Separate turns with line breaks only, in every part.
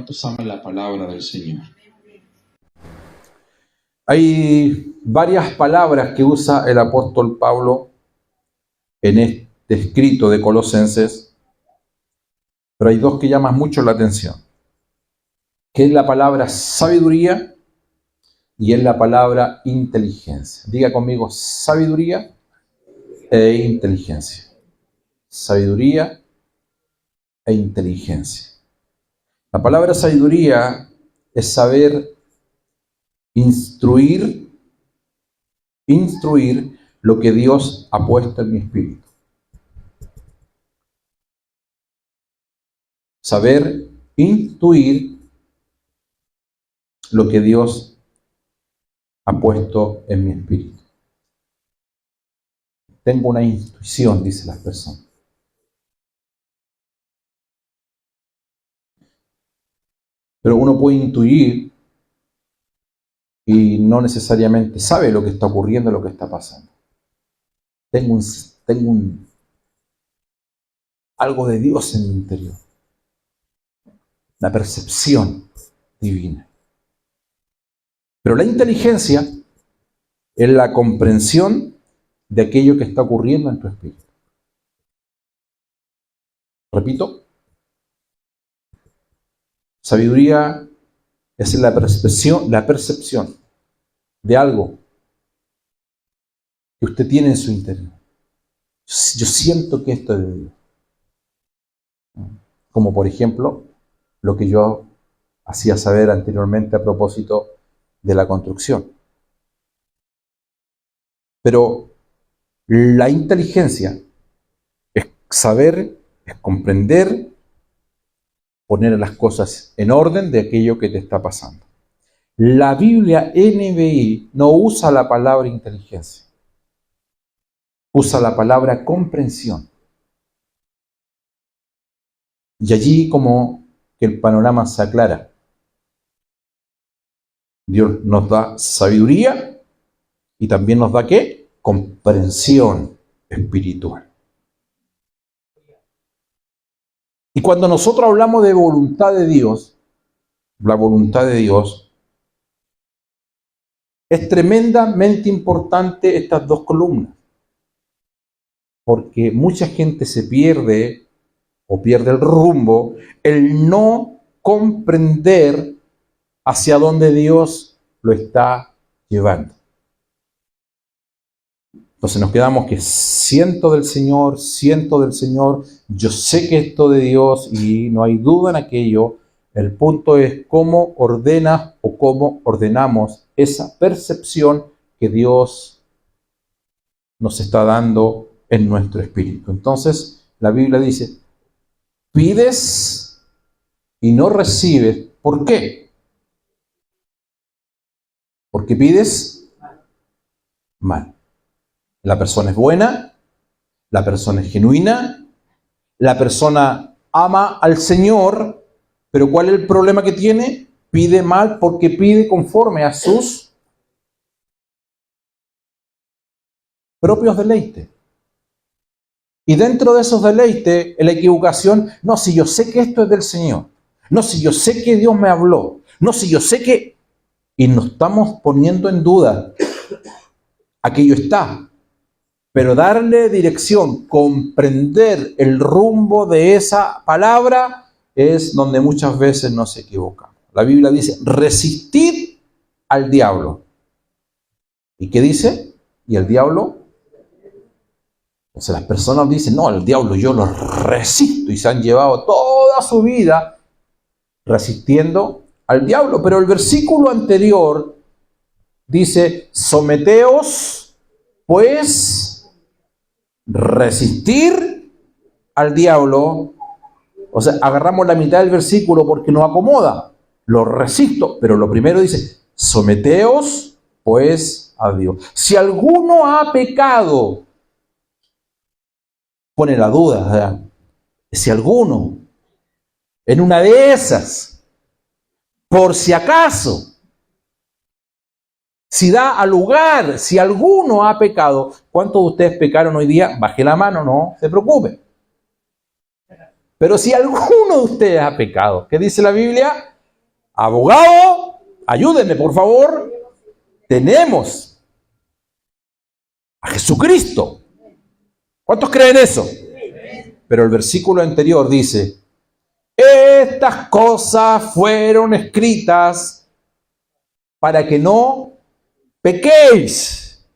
¿Cuántos aman la palabra del Señor?
Hay varias palabras que usa el apóstol Pablo en este escrito de Colosenses, pero hay dos que llaman mucho la atención, que es la palabra sabiduría y es la palabra inteligencia. Diga conmigo, sabiduría e inteligencia. Sabiduría e inteligencia. La palabra sabiduría es saber instruir lo que Dios ha puesto en mi espíritu. Saber intuir lo que Dios ha puesto en mi espíritu. Tengo una intuición, dicen las personas. Pero uno puede intuir y no necesariamente sabe lo que está ocurriendo, lo que está pasando. Tengo algo de Dios en mi interior. La percepción divina. Pero la inteligencia es la comprensión de aquello que está ocurriendo en tu espíritu. Repito. Sabiduría es la percepción de algo que usted tiene en su interior. Yo siento que esto es de Dios. Como por ejemplo, lo que yo hacía saber anteriormente a propósito de la construcción. Pero la inteligencia es saber, es comprender, poner las cosas en orden de aquello que te está pasando. La Biblia NBI no usa la palabra inteligencia, usa la palabra comprensión. Y allí como que el panorama se aclara. Dios nos da sabiduría y también nos da ¿qué? Comprensión espiritual. Y cuando nosotros hablamos de voluntad de Dios, la voluntad de Dios, es tremendamente importante estas dos columnas. Porque mucha gente se pierde o pierde el rumbo, el no comprender hacia dónde Dios lo está llevando. Entonces nos quedamos que siento del Señor, yo sé que esto de Dios y no hay duda en aquello. El punto es cómo ordenas o cómo ordenamos esa percepción que Dios nos está dando en nuestro espíritu. Entonces la Biblia dice, pides y no recibes. ¿Por qué? Porque pides mal. La persona es buena, la persona es genuina, la persona ama al Señor, pero ¿cuál es el problema que tiene? Pide mal porque pide conforme a sus propios deleites. Y dentro de esos deleites, en la equivocación, no, si yo sé que esto es del Señor, no, si yo sé que Dios me habló, no, si yo sé que... Y nos estamos poniendo en duda. Aquello está. Pero darle dirección, comprender el rumbo de esa palabra, es donde muchas veces nos equivocamos. La Biblia dice, resistid al diablo. ¿Y qué dice? ¿Y el diablo? Entonces las personas dicen, no, el diablo yo lo resisto, y se han llevado toda su vida resistiendo al diablo. Pero el versículo anterior dice, someteos, pues, resistir al diablo. O sea, agarramos la mitad del versículo porque nos acomoda. Lo resisto, pero lo primero dice, someteos, pues, a Dios. Si alguno ha pecado, pone la duda, ¿verdad? Si alguno, en una de esas, por si acaso, si da a lugar, si alguno ha pecado, ¿cuántos de ustedes pecaron hoy día? Baje la mano, no se preocupe. Pero si alguno de ustedes ha pecado, ¿qué dice la Biblia? abogado, ayúdenme por favor, tenemos a Jesucristo. ¿Cuántos creen eso? Pero el versículo anterior dice, estas cosas fueron escritas para que no pequéis.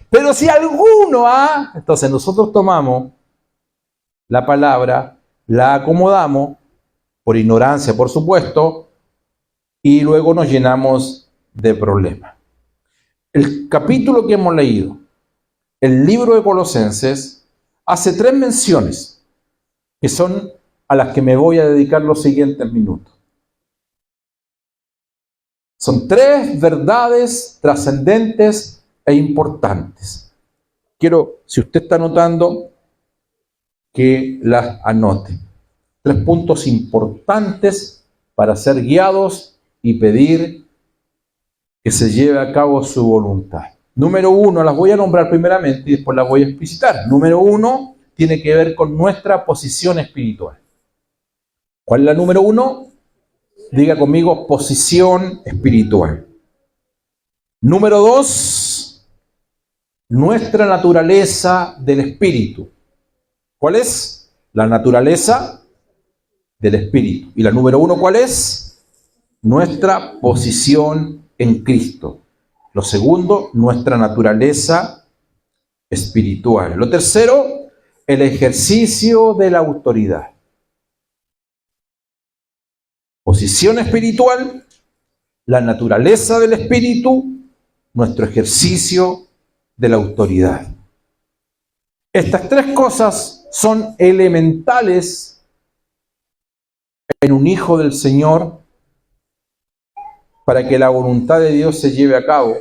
Pero si alguno entonces nosotros tomamos la palabra, la acomodamos, por ignorancia, por supuesto, y luego nos llenamos de problemas. El capítulo que hemos leído, el libro de Colosenses, hace 3 menciones, que son a las que me voy a dedicar los siguientes minutos. Son 3 verdades trascendentes e importantes. Quiero, si usted está anotando, que las anote. 3 puntos importantes para ser guiados y pedir que se lleve a cabo su voluntad. Número 1, las voy a nombrar primeramente y después las voy a explicitar. Número 1 tiene que ver con nuestra posición espiritual. ¿Cuál es la número 1? Diga conmigo, posición espiritual. Número 2, nuestra naturaleza del espíritu. ¿Cuál es? La naturaleza del espíritu. Y la número 1, ¿cuál es? Nuestra posición en Cristo. Lo segundo, nuestra naturaleza espiritual. Lo tercero, el ejercicio de la autoridad. Posición espiritual, la naturaleza del espíritu, nuestro ejercicio de la autoridad. Estas 3 cosas son elementales en un hijo del Señor para que la voluntad de Dios se lleve a cabo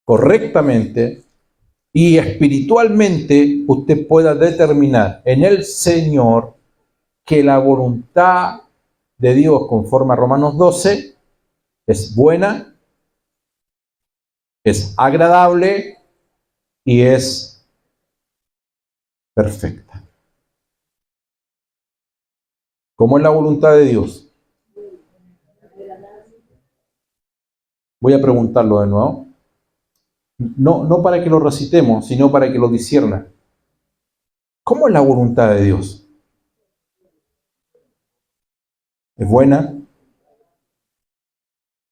correctamente y espiritualmente usted pueda determinar en el Señor que la voluntad de Dios, conforme a Romanos 12, es buena, es agradable y es perfecta. ¿Cómo es la voluntad de Dios? Voy a preguntarlo de nuevo. No para que lo recitemos, sino para que lo discierna. ¿Cómo es la voluntad de Dios? ¿Es buena?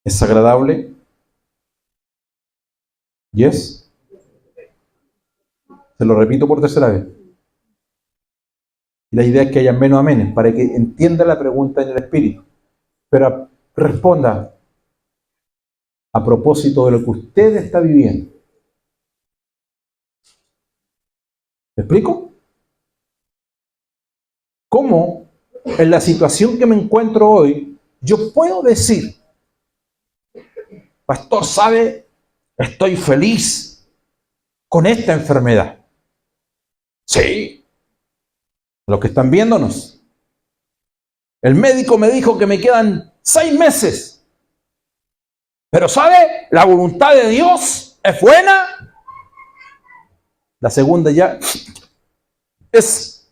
¿Es agradable? ¿Yes? Se lo repito por 3.ª vez. Y la idea es que haya menos amenes, para que entienda la pregunta en el espíritu. Pero responda a propósito de lo que usted está viviendo. ¿Me explico? ¿Cómo en la situación que me encuentro hoy yo puedo decir, pastor, ¿sabe? Estoy feliz con esta enfermedad. Sí, los que están viéndonos. El médico me dijo que me quedan 6 meses. Pero ¿sabe? La voluntad de Dios es buena. La segunda ya es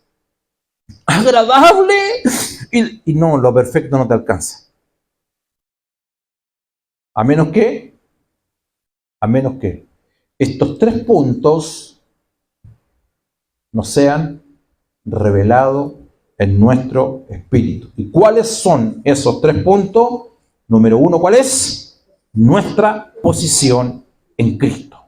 agradable. Y no, lo perfecto no te alcanza. A menos que estos 3 puntos nos sean revelados en nuestro espíritu. ¿Y cuáles son esos 3 puntos? Número 1, ¿cuál es? Nuestra posición en Cristo.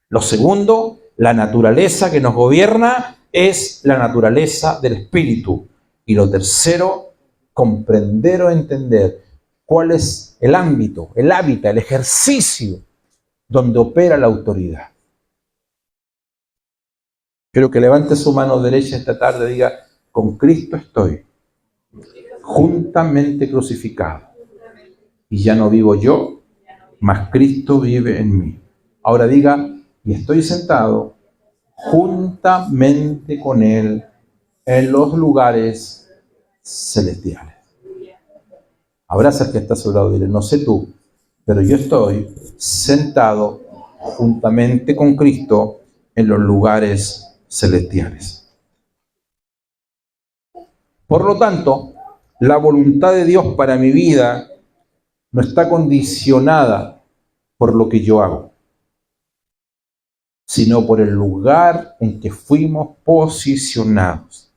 Lo segundo, la naturaleza que nos gobierna es la naturaleza del espíritu. Y lo tercero, comprender o entender cuál es el ámbito, el hábitat, el ejercicio donde opera la autoridad. Quiero que levante su mano derecha esta tarde y diga, con Cristo estoy, juntamente crucificado. Y ya no vivo yo, mas Cristo vive en mí. Ahora diga, y estoy sentado juntamente con Él en los lugares celestiales. Abraza al que está a su lado y dile, no sé tú, pero yo estoy sentado juntamente con Cristo en los lugares celestiales. Por lo tanto, la voluntad de Dios para mi vida no está condicionada por lo que yo hago, sino por el lugar en que fuimos posicionados.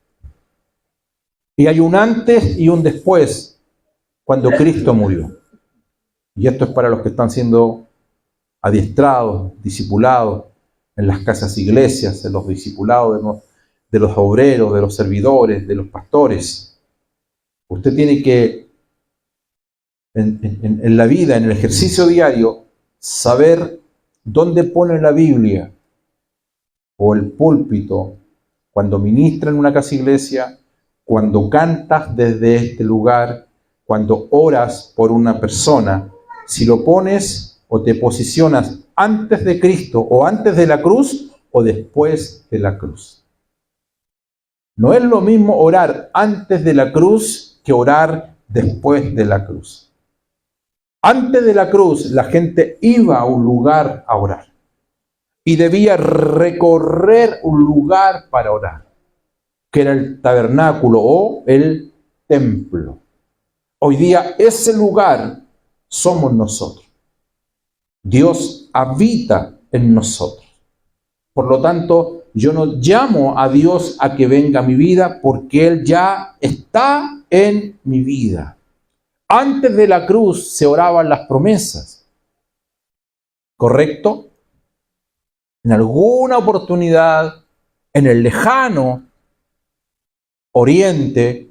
Y hay un antes y un después cuando Cristo murió. Y esto es para los que están siendo adiestrados, discipulados en las casas iglesias, en los discipulados de los obreros, de los servidores, de los pastores. Usted tiene que, en la vida, en el ejercicio diario, saber dónde pone la Biblia o el púlpito, cuando ministra en una casa iglesia, cuando cantas desde este lugar, cuando oras por una persona, si lo pones o te posicionas antes de Cristo o antes de la cruz o después de la cruz. No es lo mismo orar antes de la cruz que orar después de la cruz. Antes de la cruz la gente iba a un lugar a orar y debía recorrer un lugar para orar, que era el tabernáculo o el templo. Hoy día ese lugar somos nosotros. Dios habita en nosotros. Por lo tanto, yo no llamo a Dios a que venga a mi vida porque Él ya está en mi vida. Antes de la cruz se oraban las promesas, ¿correcto? En alguna oportunidad, en el lejano Oriente,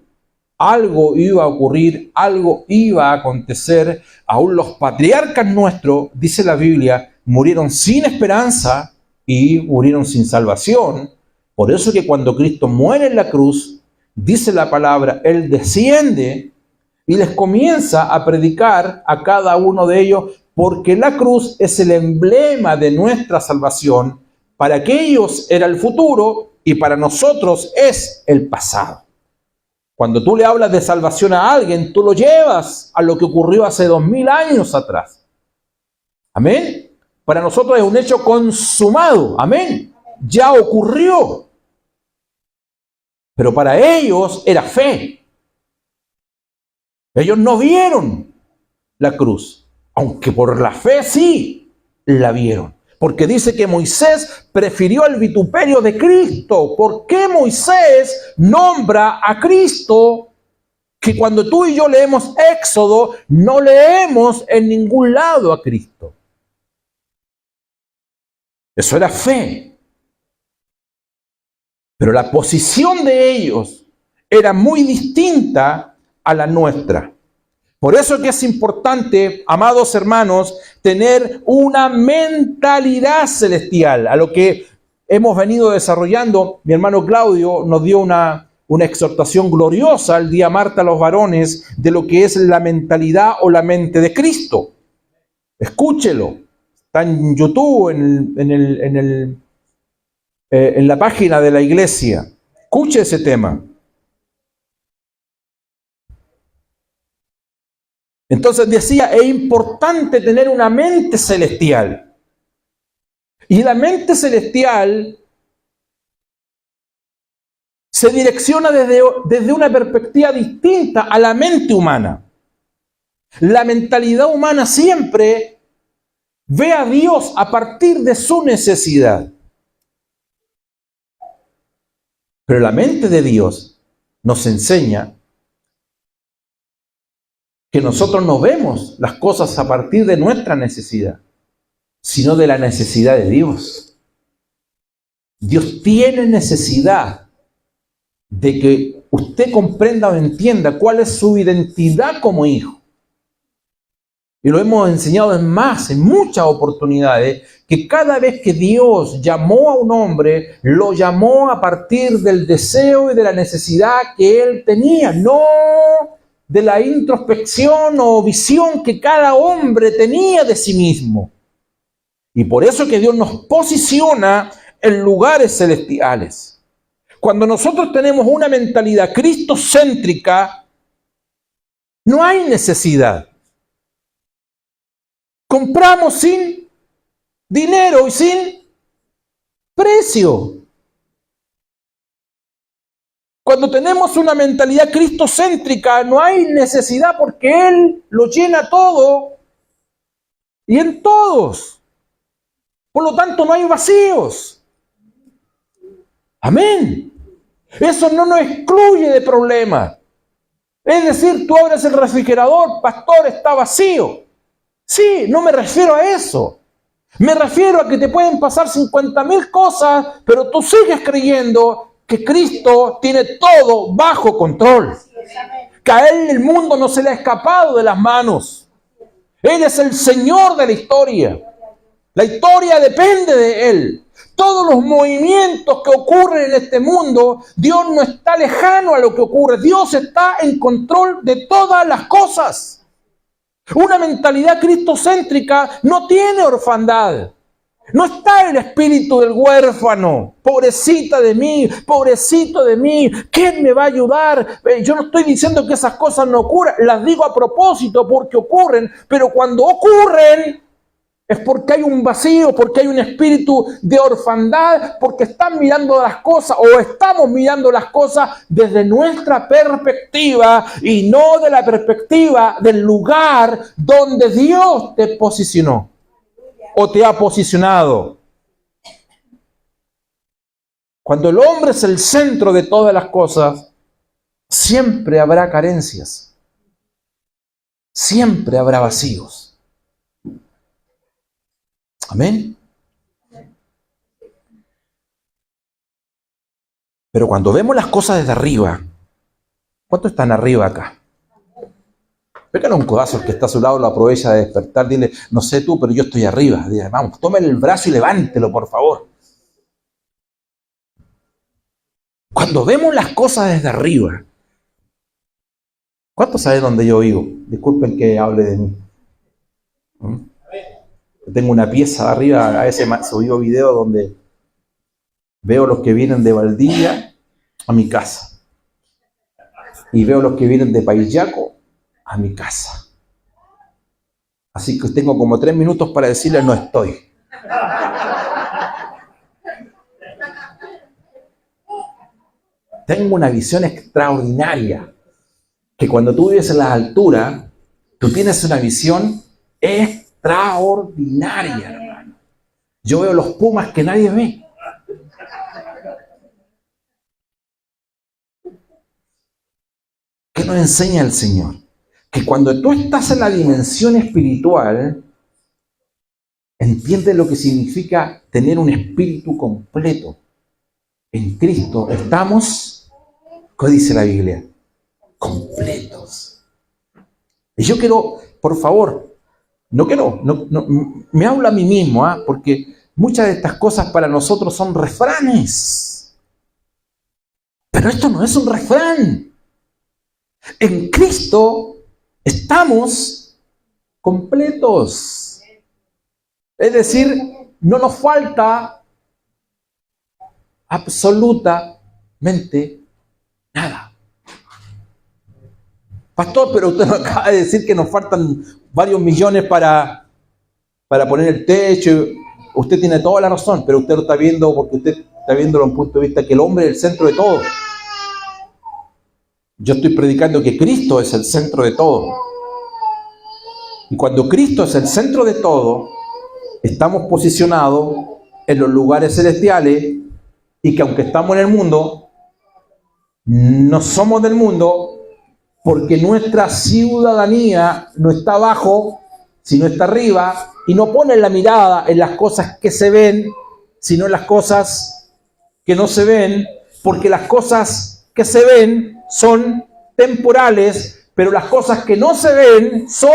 algo iba a ocurrir, algo iba a acontecer. Aún los patriarcas nuestros, dice la Biblia, murieron sin esperanza y murieron sin salvación. Por eso que cuando Cristo muere en la cruz, dice la palabra, Él desciende y les comienza a predicar a cada uno de ellos, porque la cruz es el emblema de nuestra salvación. Para aquellos era el futuro y para nosotros es el pasado. Cuando tú le hablas de salvación a alguien, tú lo llevas a lo que ocurrió hace 2000 años atrás. Amén. Para nosotros es un hecho consumado. Amén. Ya ocurrió. Pero para ellos era fe. Ellos no vieron la cruz, aunque por la fe sí la vieron. Porque dice que Moisés prefirió el vituperio de Cristo. ¿Por qué Moisés nombra a Cristo? Que cuando tú y yo leemos Éxodo, no leemos en ningún lado a Cristo. Eso era fe. Pero la posición de ellos era muy distinta a la nuestra. Por eso que es importante, amados hermanos, tener una mentalidad celestial, a lo que hemos venido desarrollando. Mi hermano Claudio nos dio una exhortación gloriosa el día martes a los varones de lo que es la mentalidad o la mente de Cristo. Escúchelo, está en YouTube, en la página de la iglesia. Escuche ese tema. Entonces decía, es importante tener una mente celestial. Y la mente celestial se direcciona desde una perspectiva distinta a la mente humana. La mentalidad humana siempre ve a Dios a partir de su necesidad. Pero la mente de Dios nos enseña que nosotros no vemos las cosas a partir de nuestra necesidad, sino de la necesidad de Dios. Dios tiene necesidad de que usted comprenda o entienda cuál es su identidad como hijo. Y lo hemos enseñado en muchas oportunidades, que cada vez que Dios llamó a un hombre, lo llamó a partir del deseo y de la necesidad que él tenía, no de la introspección o visión que cada hombre tenía de sí mismo. Y por eso que Dios nos posiciona en lugares celestiales. Cuando nosotros tenemos una mentalidad cristocéntrica, no hay necesidad. Compramos sin dinero y sin precio. Cuando tenemos una mentalidad cristocéntrica, no hay necesidad porque Él lo llena todo y en todos. Por lo tanto, no hay vacíos. Amén. Eso no nos excluye de problemas. Es decir, tú abres el refrigerador, pastor, está vacío. Sí, no me refiero a eso. Me refiero a que te pueden pasar 50.000 cosas, pero tú sigues creyendo que Cristo tiene todo bajo control. Que a Él el mundo no se le ha escapado de las manos. Él es el Señor de la historia. La historia depende de Él. Todos los movimientos que ocurren en este mundo, Dios no está lejano a lo que ocurre. Dios está en control de todas las cosas. Una mentalidad cristocéntrica no tiene orfandad. No está el espíritu del huérfano. Pobrecita de mí, pobrecito de mí. ¿Quién me va a ayudar? Yo no estoy diciendo que esas cosas no ocurran. Las digo a propósito porque ocurren. Pero cuando ocurren es porque hay un vacío, porque hay un espíritu de orfandad, porque están mirando las cosas o estamos mirando las cosas desde nuestra perspectiva y no de la perspectiva del lugar donde Dios te posicionó o te ha posicionado. Cuando el hombre es el centro de todas las cosas, siempre habrá carencias, siempre habrá vacíos. Amén. Pero cuando vemos las cosas desde arriba, ¿cuántos están arriba acá? Pégale un codazo al que está a su lado, lo aprovecha de despertar, dile, no sé tú, pero yo estoy arriba. Dile, vamos, tómale el brazo y levántelo, por favor. Cuando vemos las cosas desde arriba, ¿cuántos saben dónde yo vivo? Disculpen que hable de mí. Tengo una pieza arriba, a veces subido video donde veo los que vienen de Valdivia a mi casa. Y veo los que vienen de Paillaco a mi casa. Así que tengo como 3 minutos para decirles no estoy. Tengo una visión extraordinaria. Que cuando tú vives en las alturas, tú tienes una visión extraordinaria, hermano. Yo veo los pumas que nadie ve. ¿Qué nos enseña el Señor? Que cuando tú estás en la dimensión espiritual, entiendes lo que significa tener un espíritu completo. En Cristo estamos, ¿qué dice la Biblia? Completos. Y yo quiero, por favor, no, me hablo a mí mismo, porque muchas de estas cosas para nosotros son refranes. Pero esto no es un refrán. En Cristo estamos completos. Es decir, no nos falta absolutamente nada. Pastor, pero usted nos acaba de decir que nos faltan varios millones para poner el techo. Usted tiene toda la razón, pero usted lo está viendo porque usted está viéndolo desde un punto de vista que el hombre es el centro de todo. Yo estoy predicando que Cristo es el centro de todo. Y cuando Cristo es el centro de todo, estamos posicionados en los lugares celestiales y que aunque estamos en el mundo, no somos del mundo porque nuestra ciudadanía no está abajo, sino está arriba y no pone la mirada en las cosas que se ven, sino en las cosas que no se ven, porque las cosas que se ven son temporales, pero las cosas que no se ven son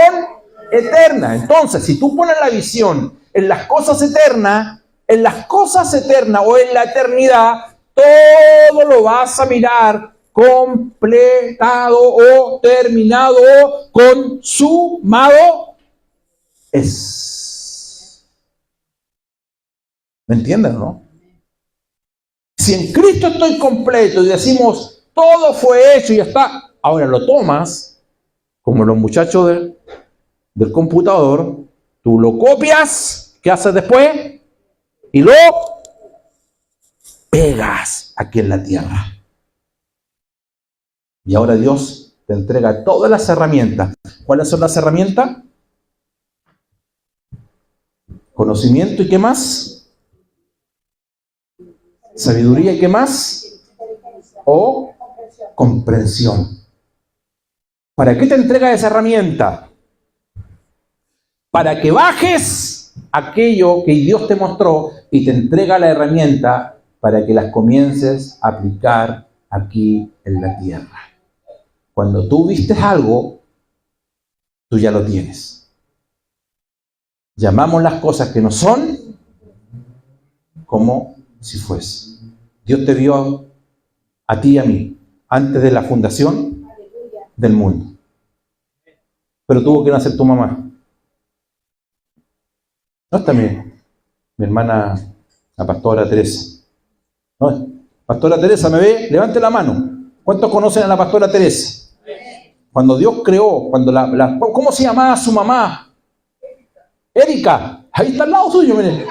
eternas. Entonces, si tú pones la visión en las cosas eternas o en la eternidad, todo lo vas a mirar completado o terminado o consumado es. ¿Me entienden, no? Si en Cristo estoy completo y decimos todo fue hecho y ya está, ahora lo tomas como los muchachos del computador, tú lo copias, ¿qué haces después? Y lo pegas aquí en la tierra. Y ahora Dios te entrega todas las herramientas. ¿Cuáles son las herramientas? Conocimiento y ¿qué más? Sabiduría y ¿qué más? O comprensión. ¿Para qué te entrega esa herramienta? Para que bajes aquello que Dios te mostró y te entrega la herramienta para que las comiences a aplicar aquí en la tierra. Cuando tú viste algo, tú ya lo tienes. Llamamos las cosas que no son como si fuese. Dios te vio a ti y a mí antes de la fundación del mundo. Pero tuvo que nacer tu mamá. No está mi hermana, la pastora Teresa. ¿No? Pastora Teresa, ¿me ve? Levante la mano. ¿Cuántos conocen a la pastora Teresa? Cuando Dios creó, ¿cómo se llamaba su mamá? Erika. Ahí está al lado suyo, miren.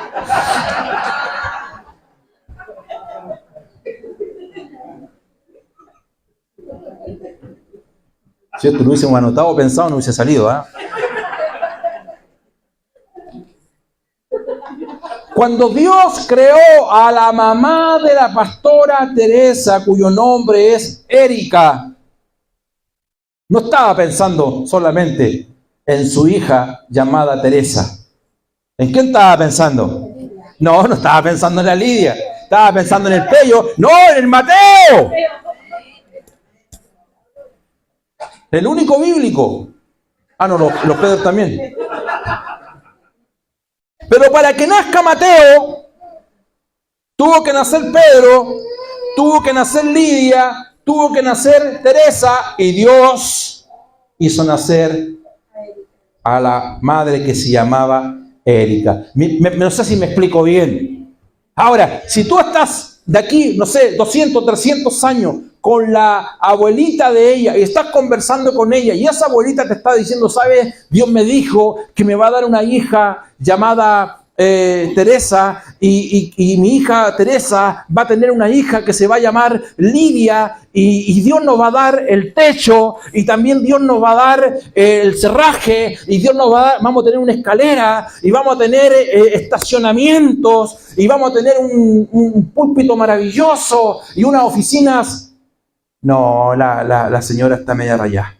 Si esto lo hubiésemos anotado, pensado, no hubiese salido, ¿eh? Cuando Dios creó a la mamá de la pastora Teresa, cuyo nombre es Erika, no estaba pensando solamente en su hija llamada Teresa. ¿En quién estaba pensando? No estaba pensando en la Lidia. Estaba pensando en el Pello. ¡No, en el Mateo! El único bíblico. Ah, no, los Pedros también. Pero para que nazca Mateo, tuvo que nacer Pedro, tuvo que nacer Lidia, tuvo que nacer Teresa, y Dios hizo nacer a la madre que se llamaba Erika. No sé si me explico bien. Ahora, si tú estás de aquí, no sé, 200, 300 años con la abuelita de ella y estás conversando con ella y esa abuelita te está diciendo, ¿sabes? Dios me dijo que me va a dar una hija llamada Teresa y mi hija Teresa va a tener una hija que se va a llamar Lidia y Dios nos va a dar el techo y también Dios nos va a dar el cerraje y Dios nos va a dar, vamos a tener una escalera y vamos a tener estacionamientos y vamos a tener un púlpito maravilloso y unas oficinas. No, la señora está media rayada.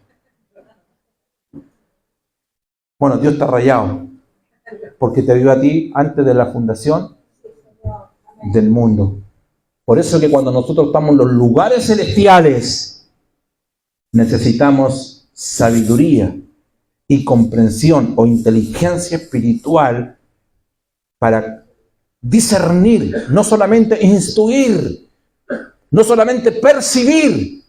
Bueno, Dios está rayado porque te vio a ti antes de la fundación del mundo. Por eso que cuando nosotros estamos en los lugares celestiales, necesitamos sabiduría y comprensión o inteligencia espiritual para discernir, no solamente instruir, no solamente percibir,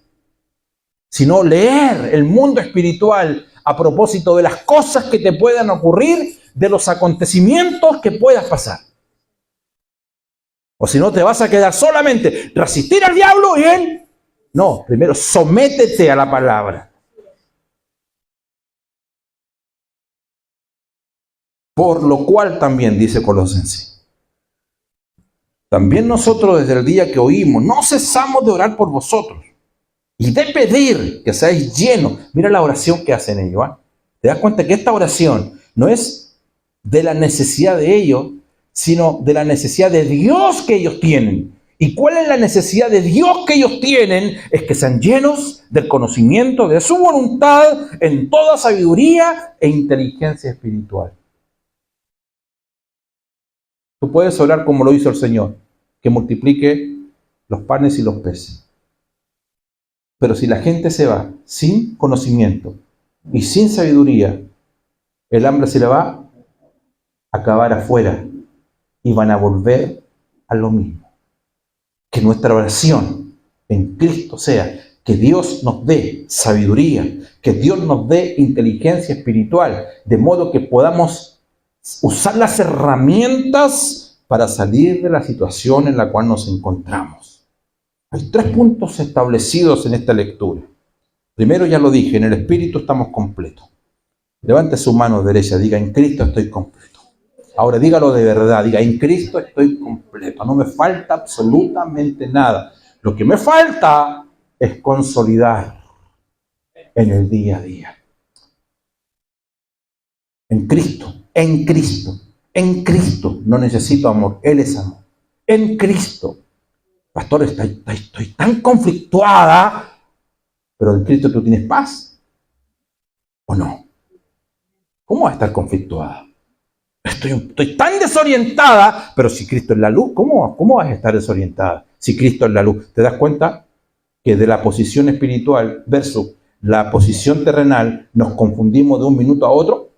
sino leer el mundo espiritual a propósito de las cosas que te puedan ocurrir, de los acontecimientos que puedas pasar. O si no, te vas a quedar solamente resistir al diablo y él. No, primero sométete a la palabra. Por lo cual también, dice Colosenses, también nosotros desde el día que oímos, no cesamos de orar por vosotros y de pedir que seáis llenos. Mira la oración que hacen ellos, ¿eh? Te das cuenta que esta oración no es de la necesidad de ellos, sino de la necesidad de Dios que ellos tienen. ¿Y cuál es la necesidad de Dios que ellos tienen? Es que sean llenos del conocimiento de su voluntad en toda sabiduría e inteligencia espiritual. Tú puedes orar como lo hizo el Señor, que multiplique los panes y los peces. Pero si la gente se va sin conocimiento y sin sabiduría, el hambre se le va a acabar afuera y van a volver a lo mismo. Que nuestra oración en Cristo sea que Dios nos dé sabiduría, que Dios nos dé inteligencia espiritual, de modo que podamos usar las herramientas para salir de la situación en la cual nos encontramos. Hay 3 puntos establecidos en esta lectura. Primero, ya lo dije, en el Espíritu estamos completos. Levante su mano derecha, diga, en Cristo estoy completo. Ahora dígalo de verdad, diga, en Cristo estoy completo, no me falta absolutamente nada. Lo que me falta es consolidar en el día a día. En Cristo, en Cristo, en Cristo. No necesito amor, Él es amor. En Cristo. Pastor, estoy tan conflictuada, pero en Cristo tú tienes paz. ¿O no? ¿Cómo vas a estar conflictuada? Estoy tan desorientada, pero si Cristo es la luz, ¿cómo vas a estar desorientada? Si Cristo es la luz. ¿Te das cuenta que de la posición espiritual versus la posición terrenal nos confundimos de un minuto a otro?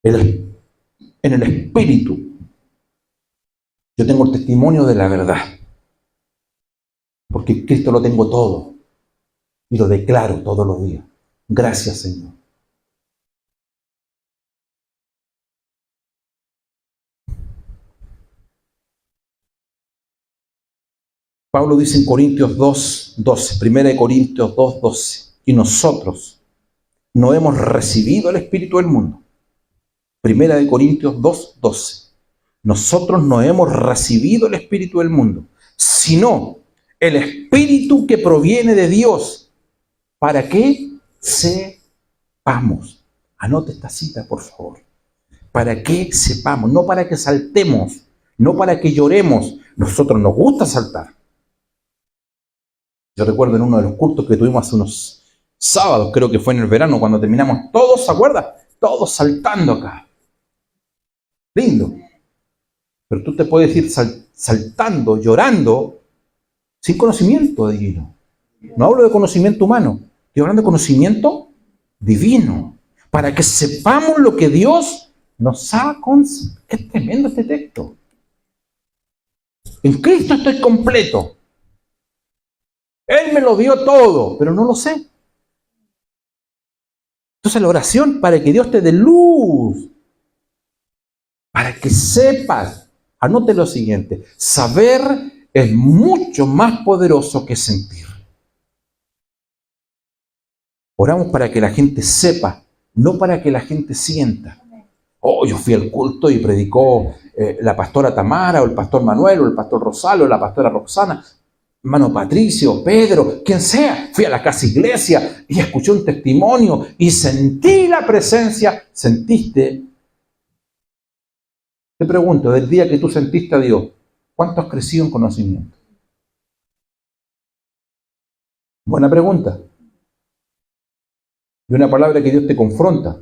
En el espíritu, yo tengo el testimonio de la verdad, porque Cristo lo tengo todo y lo declaro todos los días. Gracias, Señor. Pablo dice en Corintios 2:12, 1 Corintios 2:12, y nosotros no hemos recibido el espíritu del mundo. 1 Corintios 2:12, nosotros no hemos recibido el espíritu del mundo, sino el espíritu que proviene de Dios, para que sepamos. Anote esta cita, por favor. Para que sepamos, no para que saltemos, no para que lloremos. Nosotros nos gusta saltar. Yo recuerdo en uno de los cultos que tuvimos hace unos sábados, creo que fue en el verano, cuando terminamos, todos, ¿se acuerdan? Todos saltando acá. Lindo. Pero tú te puedes ir saltando, llorando, sin conocimiento divino. No hablo de conocimiento humano, estoy hablando de conocimiento divino. Para que sepamos lo que Dios nos ha concedido. Qué tremendo este texto. En Cristo estoy completo. Él me lo dio todo, pero no lo sé. Entonces la oración para que Dios te dé luz, para que sepas. Anote lo siguiente: saber es mucho más poderoso que sentir. Oramos para que la gente sepa, no para que la gente sienta. Oh, yo fui al culto y predicó la pastora Tamara, o el pastor Manuel, o el pastor Rosalo, o la pastora Roxana, hermano Patricio, Pedro, quien sea. Fui a la casa iglesia y escuché un testimonio y sentí la presencia. ¿Sentiste? Te pregunto, del día que tú sentiste a Dios, ¿cuánto has crecido en conocimiento? Buena pregunta. Y una palabra que Dios te confronta.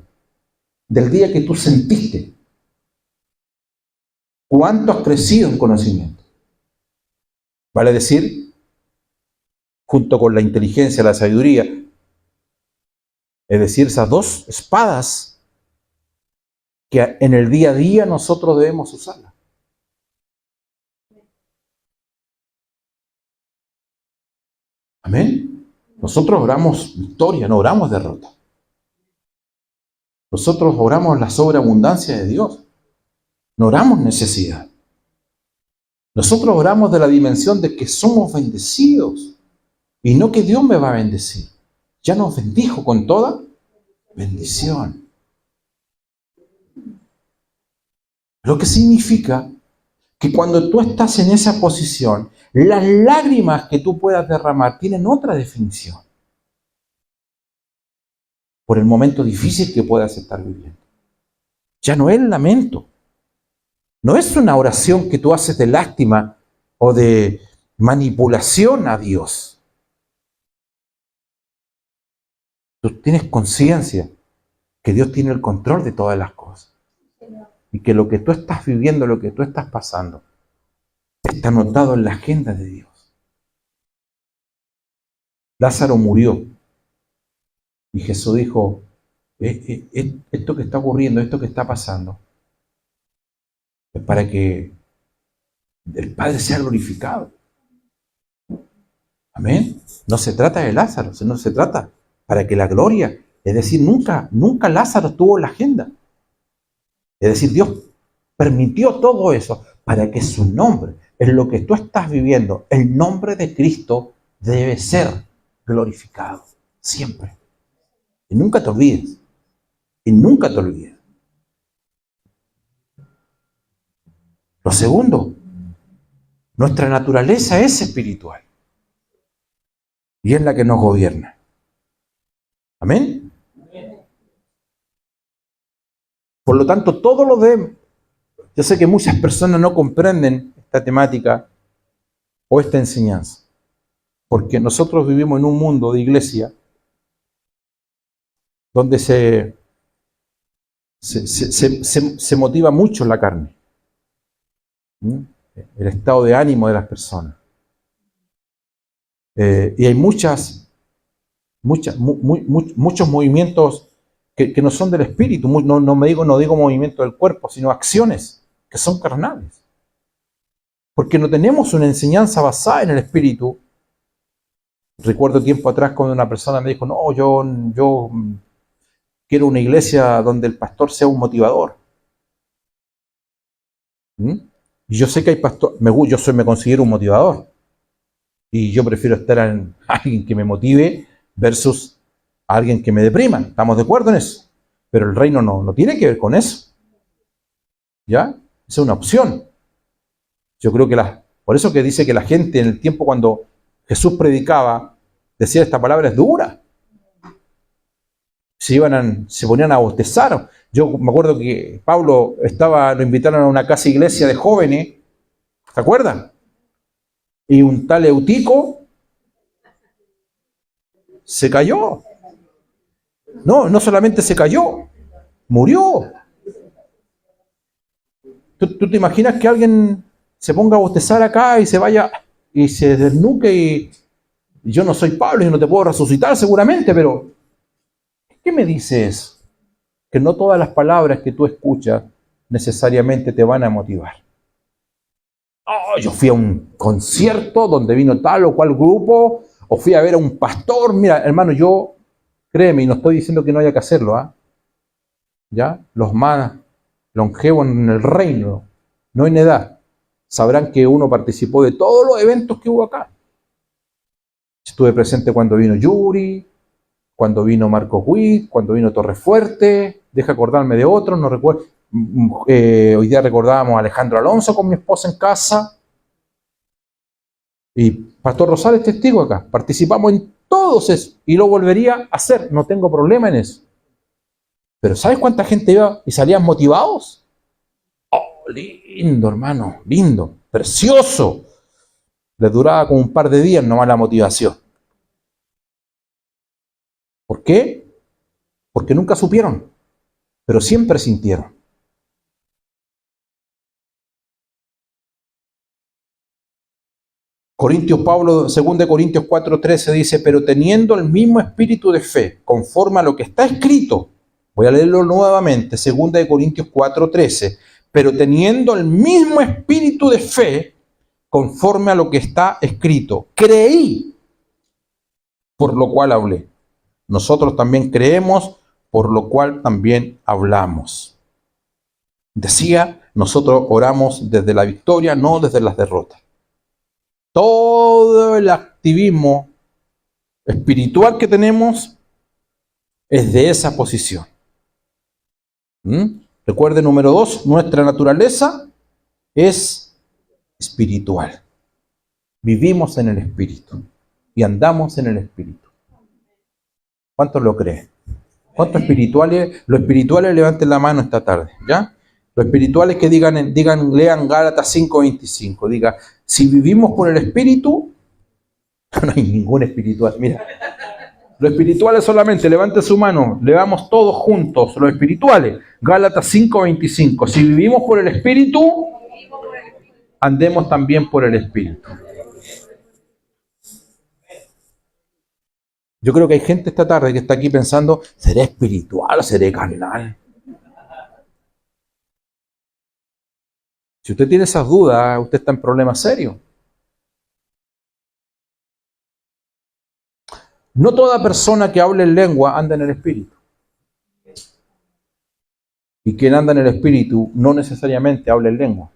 Del día que tú sentiste, ¿cuánto has crecido en conocimiento? Vale decir, junto con la inteligencia, la sabiduría, es decir, esas dos espadas que en el día a día nosotros debemos usarlas. Amén. Nosotros oramos victoria, no oramos derrota. Nosotros oramos la sobreabundancia de Dios. No oramos necesidad. Nosotros oramos de la dimensión de que somos bendecidos y no que Dios me va a bendecir. Ya nos bendijo con toda bendición. Lo que significa que cuando tú estás en esa posición, las lágrimas que tú puedas derramar tienen otra definición. Por el momento difícil que puedas estar viviendo. Ya no es lamento. No es una oración que tú haces de lástima o de manipulación a Dios. Tú tienes conciencia que Dios tiene el control de todas las cosas. Y que lo que tú estás viviendo, lo que tú estás pasando, está anotado en la agenda de Dios. Lázaro murió. Y Jesús dijo, esto que está ocurriendo, esto que está pasando, es para que el Padre sea glorificado. Amén. No se trata de Lázaro, no se trata para que la gloria, es decir, nunca Lázaro estuvo en la agenda. Es decir, Dios permitió todo eso para que su nombre, en lo que tú estás viviendo, el nombre de Cristo debe ser glorificado siempre. Y nunca te olvides. Y nunca te olvides. Lo segundo, Nuestra naturaleza es espiritual. Y es la que nos gobierna. Amén. Por lo tanto, todo lo de... Yo sé que muchas personas no comprenden esta temática o esta enseñanza. Porque nosotros vivimos en un mundo de iglesia donde se motiva mucho la carne. El estado de ánimo de las personas. Y hay muchos movimientos que no son del espíritu. No digo movimiento del cuerpo, sino acciones que son carnales. Porque no tenemos una enseñanza basada en el espíritu. Recuerdo tiempo atrás cuando una persona me dijo, no, yo quiero una iglesia donde el pastor sea un motivador. Y yo sé que hay pastores, yo me considero un motivador. Y yo prefiero estar en alguien que me motive versus alguien que me deprima. ¿Estamos de acuerdo en eso? Pero el reino no tiene que ver con eso. ¿Ya? Esa es una opción. Yo creo que por eso que dice que la gente en el tiempo cuando Jesús predicaba, decía esta palabra es dura. Se ponían a bostezar. Yo me acuerdo que Pablo lo invitaron a una casa iglesia de jóvenes, ¿se acuerdan? Y un tal Eutico se cayó. No solamente se cayó, murió. ¿Tú te imaginas que alguien se ponga a bostezar acá y se vaya y se desnuque y yo no soy Pablo y no te puedo resucitar seguramente, pero ¿qué me dices? Que no todas las palabras que tú escuchas necesariamente te van a motivar. Oh, yo fui a un concierto donde vino tal o cual grupo, o fui a ver a un pastor. Mira, hermano, créeme, y no estoy diciendo que no haya que hacerlo, ¿ah? ¿Ya? Los más longevos en el reino, no en edad, sabrán que uno participó de todos los eventos que hubo acá. Estuve presente cuando vino Yuri, cuando vino Marco Witt, cuando vino Torrefuerte, deja acordarme de otros, no recuerdo. Hoy día recordábamos a Alejandro Alonso con mi esposa en casa. Y Pastor Rosales testigo acá. Participamos en todos esos y lo volvería a hacer, no tengo problema en eso. Pero ¿sabes cuánta gente iba y salían motivados? Oh, lindo, hermano, lindo, precioso. Les duraba como un par de días nomás la motivación. ¿Por qué? Porque nunca supieron, pero siempre sintieron. Pablo, 2 Corintios 4:13 dice, pero teniendo el mismo espíritu de fe, conforme a lo que está escrito, voy a leerlo nuevamente, 2 Corintios 4:13, pero teniendo el mismo espíritu de fe, conforme a lo que está escrito, creí, por lo cual hablé. Nosotros también creemos, por lo cual también hablamos. Decía, nosotros oramos desde la victoria, no desde las derrotas. Todo el activismo espiritual que tenemos es de esa posición. Recuerde, número 2, nuestra naturaleza es espiritual. Vivimos en el espíritu y andamos en el espíritu. ¿Cuántos lo creen? ¿Cuántos espirituales? Los espirituales levanten la mano esta tarde, ¿ya? Los espirituales que lean Gálatas 5:25, diga, si vivimos por el espíritu, no hay ningún espiritual, mira. Los espirituales solamente, levanten su mano, leamos todos juntos, los espirituales, Gálatas 5:25, si vivimos por el espíritu, andemos también por el espíritu. Yo creo que hay gente esta tarde que está aquí pensando, ¿seré espiritual o seré carnal? Si usted tiene esas dudas, usted está en problemas serios. No toda persona que hable en lengua anda en el espíritu. Y quien anda en el espíritu no necesariamente habla en lengua.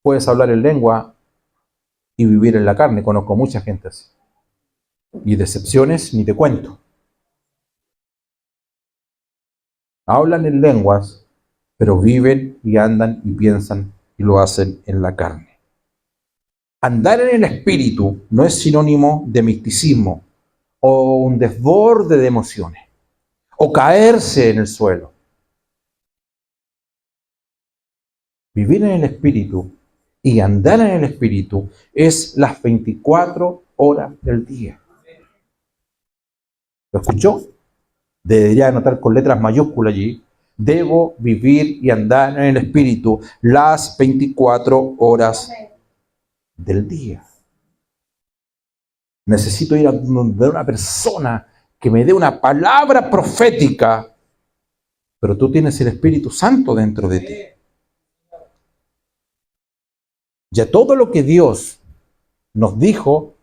Puedes hablar en lengua y vivir en la carne. Conozco mucha gente así. Y decepciones ni te cuento. Hablan en lenguas pero viven y andan y piensan y lo hacen en la carne. Andar en el espíritu no es sinónimo de misticismo o un desborde de emociones o caerse en el suelo. Vivir en el espíritu y andar en el espíritu es las 24 horas del día. ¿Lo escuchó? Debería anotar con letras mayúsculas allí. Debo vivir y andar en el espíritu las 24 horas del día. Necesito ir a donde una persona que me dé una palabra profética, pero tú tienes el Espíritu Santo dentro de ti. Ya todo lo que Dios nos dijo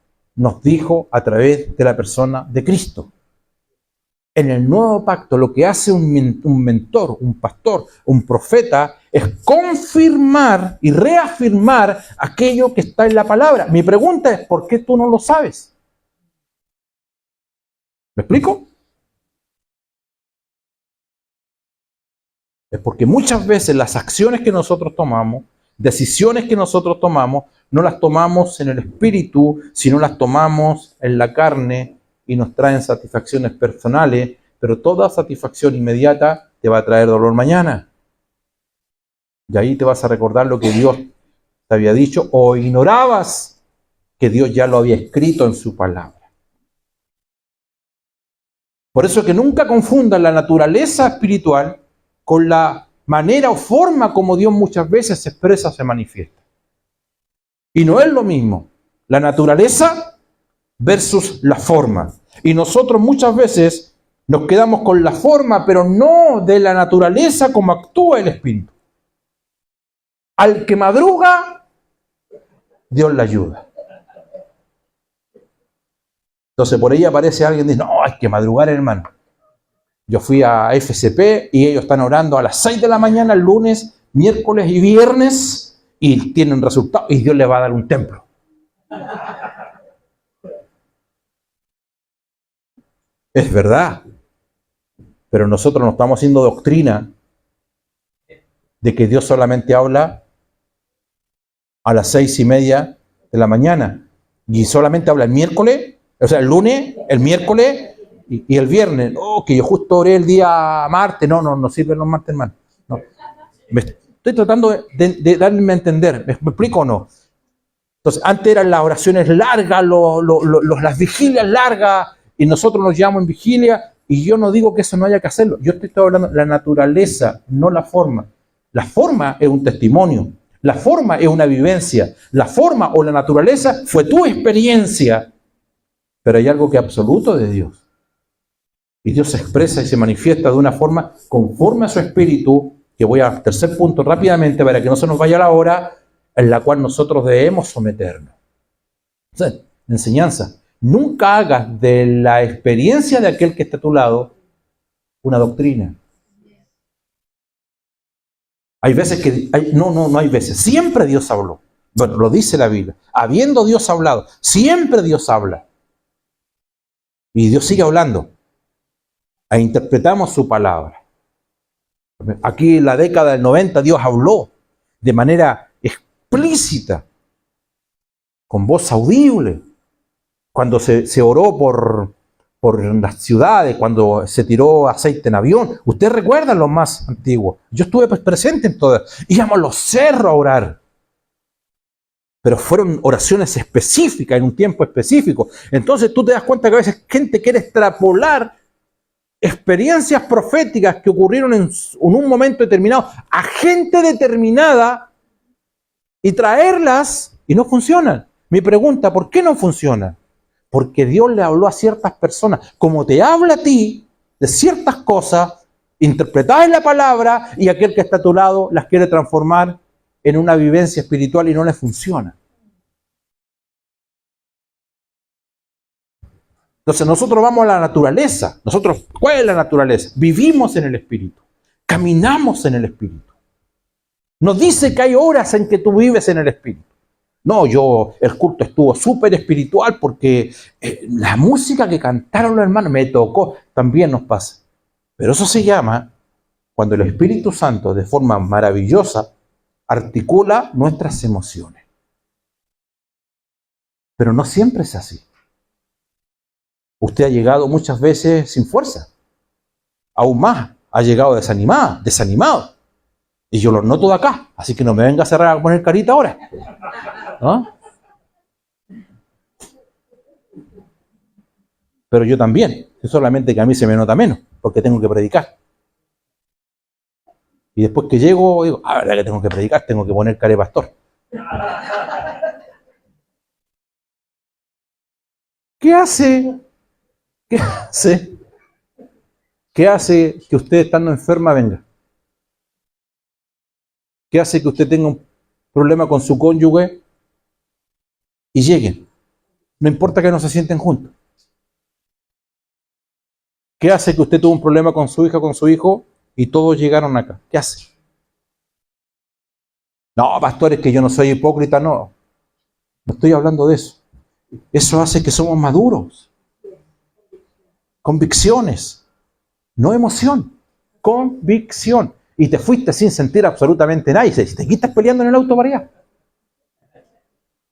a través de la persona de Cristo. En el nuevo pacto, lo que hace un mentor, un pastor, un profeta, es confirmar y reafirmar aquello que está en la palabra. Mi pregunta es, ¿por qué tú no lo sabes? ¿Me explico? Es porque muchas veces las acciones que nosotros tomamos, decisiones que nosotros tomamos, no las tomamos en el espíritu, sino las tomamos en la carne, y nos traen satisfacciones personales, pero toda satisfacción inmediata te va a traer dolor mañana. Y ahí te vas a recordar lo que Dios te había dicho, o ignorabas que Dios ya lo había escrito en su palabra. Por eso que nunca confundan la naturaleza espiritual con la manera o forma como Dios muchas veces se expresa, se manifiesta. Y no es lo mismo la naturaleza versus la forma. Y nosotros muchas veces nos quedamos con la forma, pero no de la naturaleza como actúa el Espíritu. Al que madruga, Dios le ayuda. Entonces por ahí aparece alguien y dice, no, hay que madrugar, hermano. Yo fui a FCP y ellos están orando a las 6 de la mañana, el lunes, miércoles y viernes, y tienen resultados, y Dios les va a dar un templo. Es verdad, pero nosotros no estamos haciendo doctrina de que Dios solamente habla a las 6:30 de la mañana y solamente habla el miércoles, o sea, el lunes, el miércoles y el viernes. Oh, que yo justo oré el día martes. No sirven los martes, hermano. No. Estoy tratando de darme a entender. ¿Me explico o no? Entonces, antes eran las oraciones largas, las vigilias largas, y nosotros nos llamamos en vigilia, y yo no digo que eso no haya que hacerlo. Yo estoy hablando de la naturaleza, no la forma. La forma es un testimonio. La forma es una vivencia. La forma o la naturaleza fue tu experiencia. Pero hay algo que es absoluto de Dios. Y Dios se expresa y se manifiesta de una forma conforme a su espíritu, que voy al tercer punto rápidamente para que no se nos vaya la hora, en la cual nosotros debemos someternos. O sea, enseñanza. Nunca hagas de la experiencia de aquel que está a tu lado una doctrina. Hay veces que... No hay veces. Siempre Dios habló. Bueno, lo dice la Biblia. Habiendo Dios hablado, siempre Dios habla. Y Dios sigue hablando. E interpretamos su palabra. Aquí en la década del 90 Dios habló de manera explícita, con voz audible. Cuando se oró por las ciudades, cuando se tiró aceite en avión. Ustedes recuerdan los más antiguos. Yo estuve presente en todas. Íbamos a los cerros a orar. Pero fueron oraciones específicas, en un tiempo específico. Entonces tú te das cuenta que a veces gente quiere extrapolar experiencias proféticas que ocurrieron en un momento determinado a gente determinada y traerlas y no funcionan. Mi pregunta, ¿por qué no funcionan? Porque Dios le habló a ciertas personas, como te habla a ti, de ciertas cosas, interpretadas en la palabra, y aquel que está a tu lado las quiere transformar en una vivencia espiritual y no le funciona. Entonces nosotros vamos a la naturaleza. ¿Cuál es la naturaleza? Vivimos en el Espíritu. Caminamos en el Espíritu. Nos dice que hay horas en que tú vives en el Espíritu. No, el culto estuvo súper espiritual porque la música que cantaron los hermanos me tocó. También nos pasa. Pero eso se llama Cuando el Espíritu Santo, de forma maravillosa, articula nuestras emociones. Pero no siempre es así. Usted ha llegado muchas veces sin fuerza. Aún más, ha llegado desanimado. Y yo lo noto de acá. Así que no me venga a cerrar a poner carita ahora. ¿No? Pero yo también. Es solamente que a mí se me nota menos, porque tengo que predicar. Y después que llego, digo, verdad que tengo que predicar, tengo que poner cara de pastor. ¿Qué hace que usted estando enferma venga? ¿Qué hace que usted tenga un problema con su cónyuge y lleguen? No importa que no se sienten juntos. ¿Qué hace que usted tuvo un problema con su hija, con su hijo y todos llegaron acá? ¿Qué hace? No, pastores, que yo no soy hipócrita, no. No estoy hablando de eso. Eso hace que somos maduros. Convicciones. No emoción. Convicción. Y te fuiste sin sentir absolutamente nada. Y te quitas peleando en el auto para allá.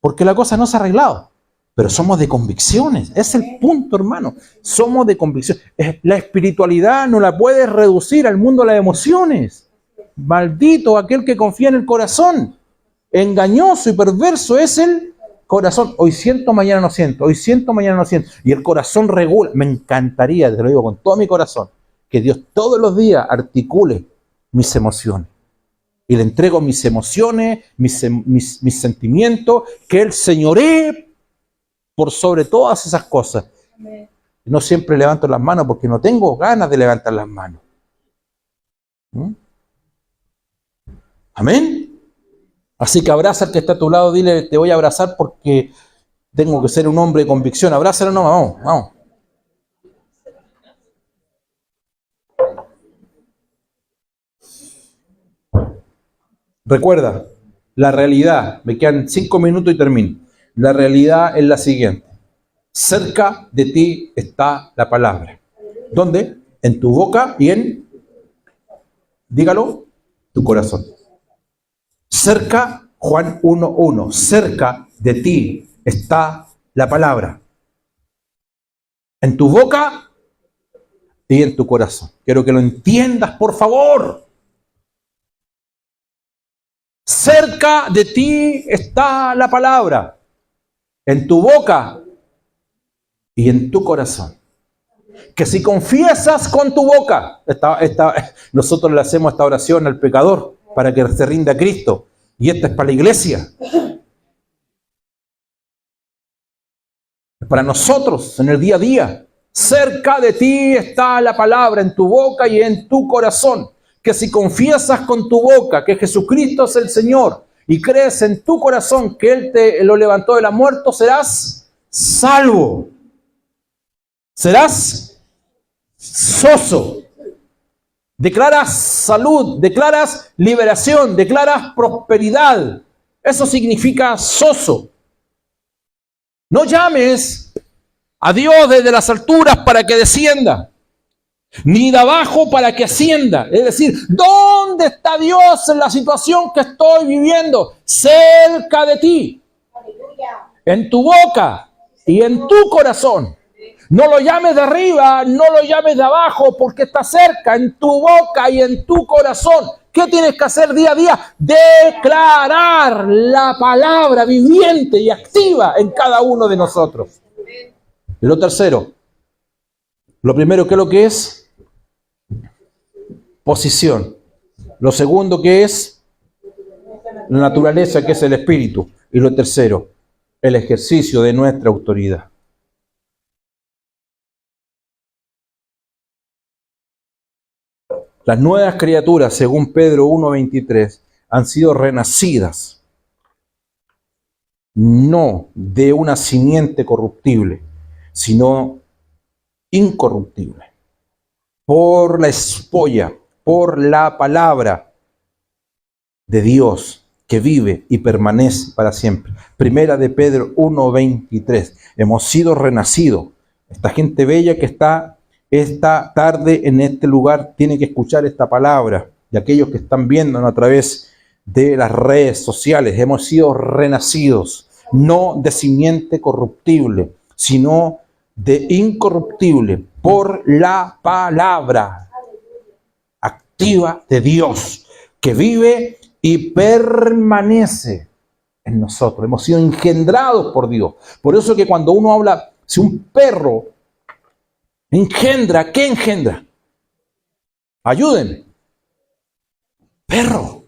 Porque la cosa no se ha arreglado. Pero somos de convicciones. Es el punto, hermano. Somos de convicciones. La espiritualidad no la puedes reducir al mundo de las emociones. Maldito aquel que confía en el corazón. Engañoso y perverso es el corazón. Hoy siento, mañana no siento. Hoy siento, mañana no siento. Y el corazón regula. Me encantaría, te lo digo con todo mi corazón, que Dios todos los días articule mis emociones. Y le entrego mis emociones, mis sentimientos, que Él señoree por sobre todas esas cosas. Amén. No siempre levanto las manos porque no tengo ganas de levantar las manos. Amén. Así que abraza al que está a tu lado, dile, te voy a abrazar porque tengo que ser un hombre de convicción. Abrázalo, no, vamos. Recuerda, la realidad, me quedan 5 minutos y termino. La realidad es la siguiente. Cerca de ti está la palabra. ¿Dónde? En tu boca y en, dígalo, tu corazón. Cerca, Juan 1:1, cerca de ti está la palabra. En tu boca y en tu corazón. Quiero que lo entiendas, por favor. Cerca de ti está la palabra. En tu boca y en tu corazón. Que si confiesas con tu boca, nosotros le hacemos esta oración al pecador para que se rinda a Cristo. Y esta es para la iglesia. Para nosotros, en el día a día. Cerca de ti está la palabra, en tu boca y en tu corazón. Que si confiesas con tu boca que Jesucristo es el Señor y crees en tu corazón que Él te lo levantó de la muerte, serás salvo. Serás soso. Declaras salud, declaras liberación, declaras prosperidad. Eso significa soso. No llames a Dios desde las alturas para que descienda, ni de abajo para que ascienda. Es decir, ¿dónde está Dios en la situación que estoy viviendo? Cerca de ti. Aleluya. En tu boca y en tu corazón. No lo llames de arriba, no lo llames de abajo, porque está cerca, en tu boca y en tu corazón. ¿Qué tienes que hacer día a día? Declarar la palabra viviente y activa en cada uno de nosotros. Y lo tercero, lo primero, ¿qué es lo que es? Posición. Lo segundo, ¿qué es? La naturaleza, que es el espíritu. Y lo tercero, el ejercicio de nuestra autoridad. Las nuevas criaturas, según Pedro 1:23, han sido renacidas, no de una simiente corruptible, sino incorruptible, por la espolla, por la palabra de Dios que vive y permanece para siempre. Primera de Pedro 1:23. Hemos sido renacidos. Esta gente bella que está esta tarde en este lugar tiene que escuchar esta palabra. Y aquellos que están viéndonos a través de las redes sociales, hemos sido renacidos, no de simiente corruptible, sino de incorruptible, por la palabra activa de Dios, que vive y permanece en nosotros. Hemos sido engendrados por Dios. Por eso que cuando uno habla, si un perro engendra, ¿qué engendra? Ayúdenme. Perro.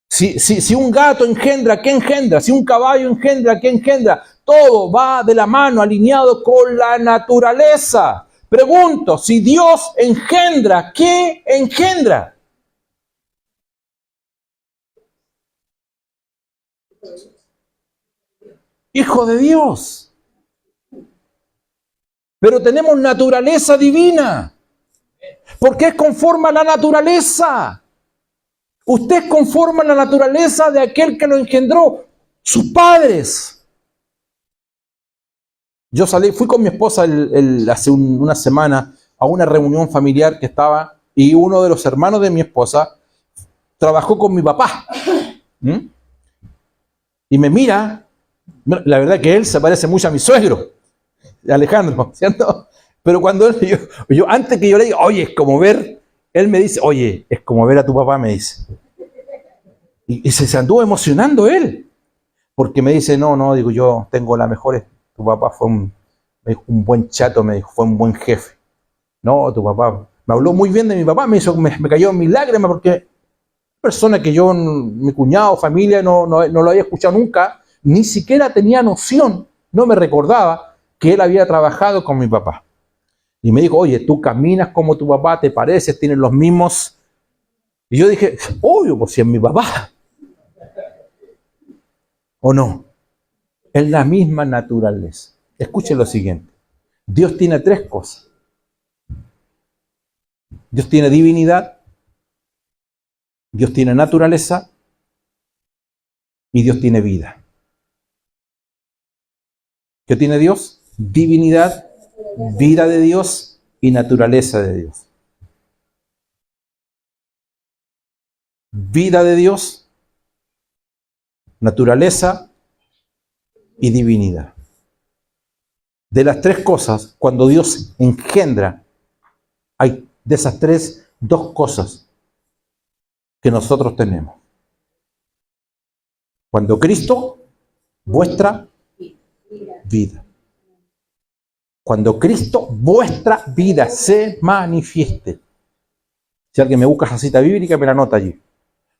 Si un gato engendra, ¿qué engendra? Si un caballo engendra, ¿qué engendra? Todo va de la mano, alineado con la naturaleza. Pregunto, si Dios engendra, ¿qué engendra? Hijo de Dios. Pero tenemos naturaleza divina. Porque es conforme a la naturaleza. Usted es conforme a la naturaleza de aquel que lo engendró, sus padres. Yo fui con mi esposa hace una semana a una reunión familiar que estaba, y uno de los hermanos de mi esposa trabajó con mi papá. Y me mira, la verdad que él se parece mucho a mi suegro, Alejandro, ¿cierto? Pero cuando yo antes que yo le diga, oye, es como ver, él me dice, oye, es como ver a tu papá, me dice. Y se anduvo emocionando él, porque me dice, no, digo, yo tengo la mejor, tu papá fue me dijo, un buen chato, me dijo, fue un buen jefe. No, tu papá, me habló muy bien de mi papá, me cayó en mis lágrimas, porque persona que yo, mi cuñado, familia, no lo había escuchado nunca, ni siquiera tenía noción, no me recordaba que él había trabajado con mi papá. Y me dijo, oye, tú caminas como tu papá, te pareces, tienes los mismos. Y yo dije, obvio, pues si es mi papá. ¿O no? Es la misma naturaleza. Escuchen lo siguiente. Dios tiene tres cosas. Dios tiene divinidad, Dios tiene naturaleza y Dios tiene vida. ¿Qué tiene Dios? Divinidad, vida de Dios y naturaleza de Dios. Vida de Dios, naturaleza y divinidad. De las tres cosas, cuando Dios engendra, hay de esas tres, dos cosas que nosotros tenemos. Cuando Cristo, vuestra vida. Cuando Cristo, vuestra vida, se manifieste. Si alguien me busca esa cita bíblica, me la anota allí.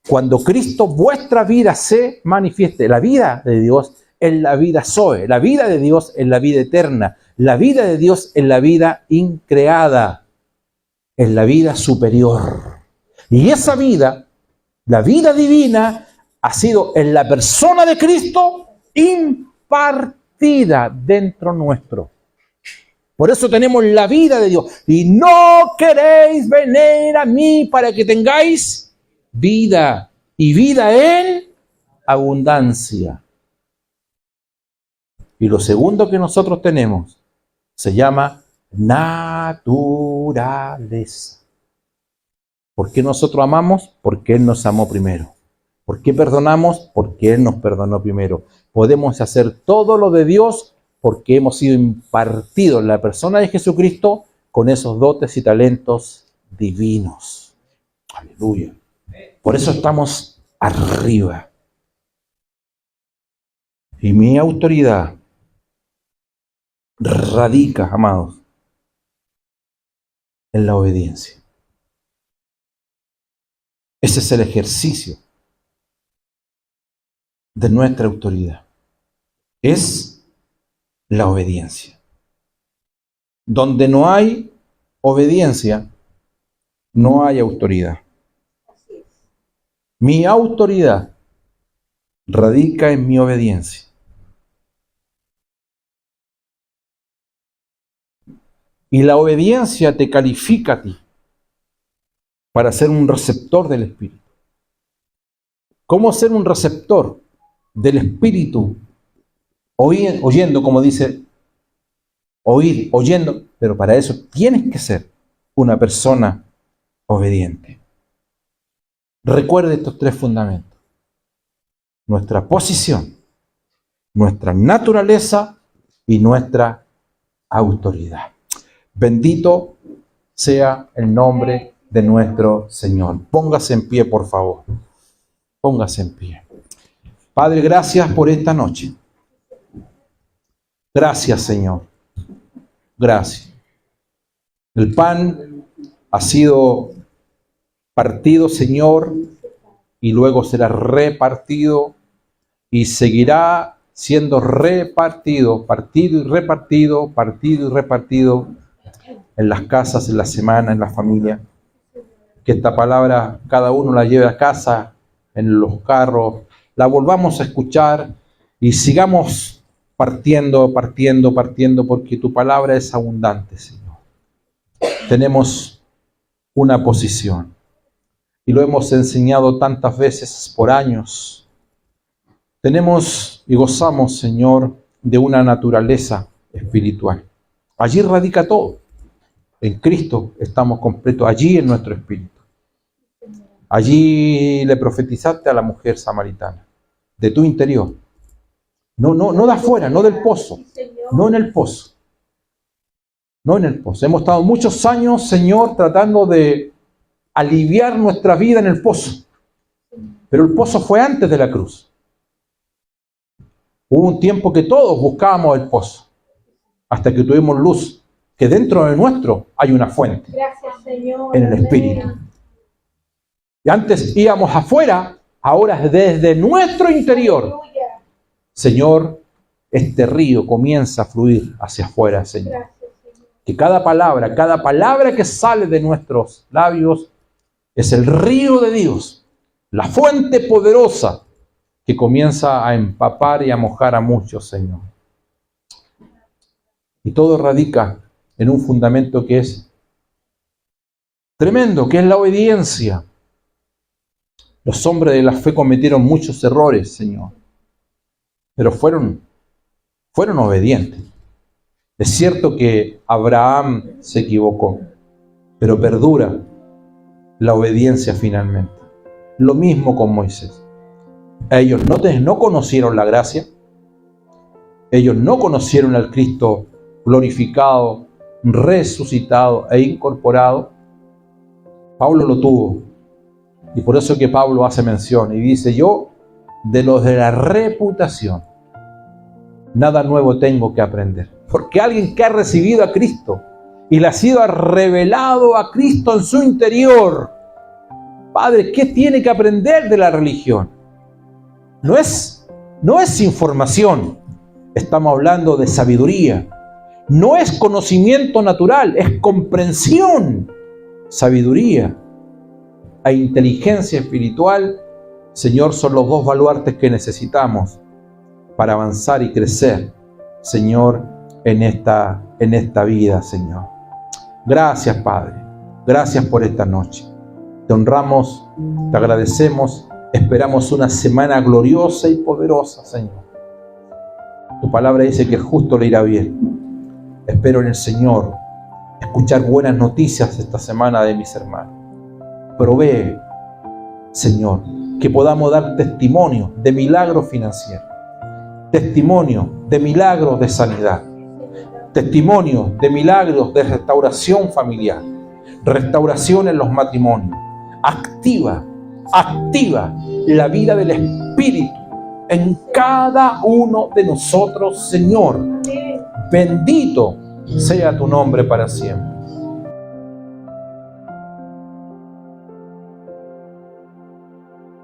Cuando Cristo, vuestra vida, se manifieste. La vida de Dios es la vida Zoe. La vida de Dios es la vida eterna. La vida de Dios es la vida increada. Es la vida superior. Y esa vida, la vida divina, ha sido en la persona de Cristo impartida dentro nuestro. Por eso tenemos la vida de Dios. Y no queréis venir a mí para que tengáis vida. Y vida en abundancia. Y lo segundo que nosotros tenemos se llama naturaleza. ¿Por qué nosotros amamos? Porque Él nos amó primero. ¿Por qué perdonamos? Porque Él nos perdonó primero. Podemos hacer todo lo de Dios porque hemos sido impartidos en la persona de Jesucristo con esos dotes y talentos divinos. Aleluya. Por eso estamos arriba. Y mi autoridad radica, amados, en la obediencia. Ese es el ejercicio de nuestra autoridad. Es la obediencia. Donde no hay obediencia, no hay autoridad. Mi autoridad radica en mi obediencia. Y la obediencia te califica a ti para ser un receptor del Espíritu. ¿Cómo ser un receptor del Espíritu? Oyendo, como dice oír, oyendo, pero para eso tienes que ser una persona obediente. Recuerde estos 3 fundamentos: nuestra posición, nuestra naturaleza y nuestra autoridad. Bendito sea el nombre de nuestro Señor. Póngase en pie, por favor. Póngase en pie. Padre, gracias por esta noche. Gracias, Señor. Gracias. El pan ha sido partido, Señor, y luego será repartido y seguirá siendo repartido, partido y repartido, partido y repartido en las casas, en la semana, en la familia. Que esta palabra cada uno la lleve a casa, en los carros, la volvamos a escuchar y sigamos partiendo, porque tu palabra es abundante, Señor. Tenemos una posición y lo hemos enseñado tantas veces por años. Tenemos y gozamos, Señor, de una naturaleza espiritual. Allí radica todo. En Cristo estamos completos, allí en nuestro espíritu. Allí le profetizaste a la mujer samaritana, de tu interior. No de afuera, no del pozo, no en el pozo. No en el pozo. Hemos estado muchos años, Señor, tratando de aliviar nuestra vida en el pozo. Pero el pozo fue antes de la cruz. Hubo un tiempo que todos buscábamos el pozo, hasta que tuvimos luz, que dentro de nuestro hay una fuente.
Gracias, Señor.
En el espíritu. Y antes íbamos afuera, ahora desde nuestro interior. Señor, este río comienza a fluir hacia afuera, Señor.
Gracias, Señor.
Que cada palabra que sale de nuestros labios es el río de Dios, la fuente poderosa que comienza a empapar y a mojar a muchos, Señor. Y todo radica en un fundamento que es tremendo, que es la obediencia. Los hombres de la fe cometieron muchos errores, Señor, pero fueron obedientes. Es cierto que Abraham se equivocó, pero perdura la obediencia finalmente. Lo mismo con Moisés. Ellos no conocieron la gracia, ellos no conocieron al Cristo glorificado, resucitado e incorporado. Pablo lo tuvo. Y por eso que Pablo hace mención y dice: yo, de los de la reputación, nada nuevo tengo que aprender. Porque alguien que ha recibido a Cristo y le ha sido revelado a Cristo en su interior, Padre, ¿qué tiene que aprender de la religión? No es información, estamos hablando de sabiduría. No es conocimiento natural, es comprensión, sabiduría e inteligencia espiritual, Señor, son los 2 baluartes que necesitamos para avanzar y crecer, Señor, en esta vida, Señor. Gracias, Padre. Gracias por esta noche. Te honramos, te agradecemos, esperamos una semana gloriosa y poderosa, Señor. Tu palabra dice que el justo le irá bien. Espero en el Señor escuchar buenas noticias esta semana de mis hermanos. Provee, Señor, que podamos dar testimonio de milagros financieros, testimonio de milagros de sanidad, testimonio de milagros de restauración familiar, restauración en los matrimonios. Activa la vida del Espíritu en cada uno de nosotros, Señor. Bendito sea tu nombre para siempre.